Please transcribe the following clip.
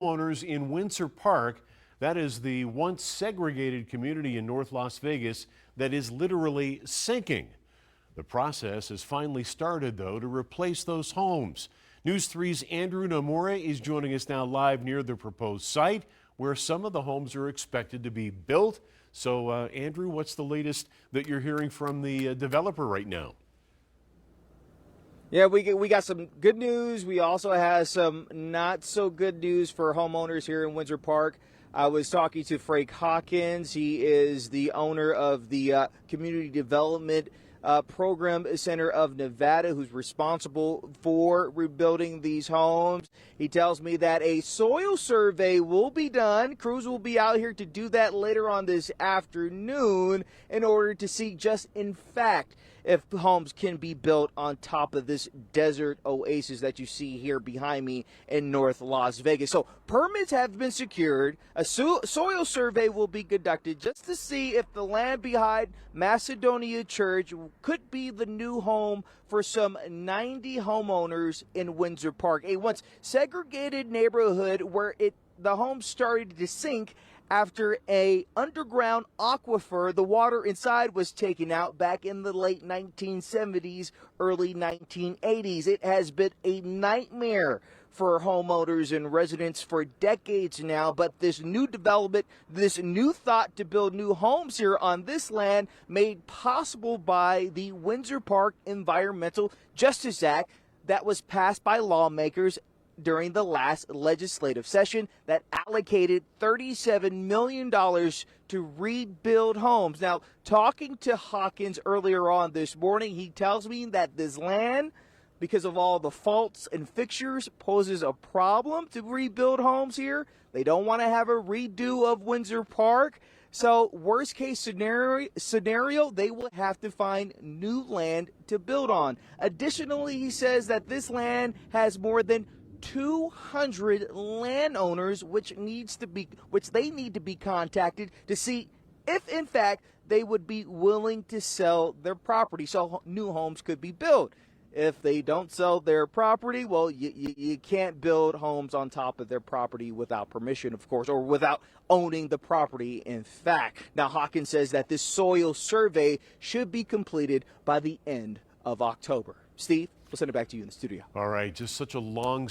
Homeowners in Windsor Park, that is the once segregated community in North Las Vegas that is literally sinking. The process has finally started, though, to replace those homes. News 3's Andrew Nomura is joining us now live near the proposed site where some of the homes are expected to be built. So, Andrew, what's the latest that you're hearing from the developer right now? Yeah, we got some good news. We also have some not so good news for homeowners here in Windsor Park. I was talking to Frank Hawkins. He is the owner of the Community Development Program Center of Nevada, who's responsible for rebuilding these homes. He tells me that a soil survey will be done. Crews will be out here to do that later on this afternoon in order to see just in fact if homes can be built on top of this desert oasis that you see here behind me in North Las Vegas. So permits have been secured. A soil survey will be conducted just to see if the land behind Macedonia Church could be the new home for some 90 homeowners in Windsor Park, a once segregated neighborhood where the homes started to sink after a underground aquifer, the water inside was taken out back in the late 1970s, early 1980s. It has been a nightmare for homeowners and residents for decades now, but this new development, this new thought to build new homes here on this land made possible by the Windsor Park Environmental Justice Act that was passed by lawmakers during the last legislative session that allocated $37 million to rebuild homes. Now, talking to Hawkins earlier on this morning, he tells me that this land, because of all the faults and fixtures, poses a problem to rebuild homes here. They don't want to have a redo of Windsor Park. So worst case scenario, they will have to find new land to build on. Additionally, he says that this land has more than 200 landowners which they need to be contacted to see if in fact they would be willing to sell their property so new homes could be built. If they don't sell their property, well, you can't build homes on top of their property without permission, of course, or without owning the property, in fact. Now, Hawkins says that this soil survey should be completed by the end of October. Steve, we'll send it back to you in the studio. All right, just such a long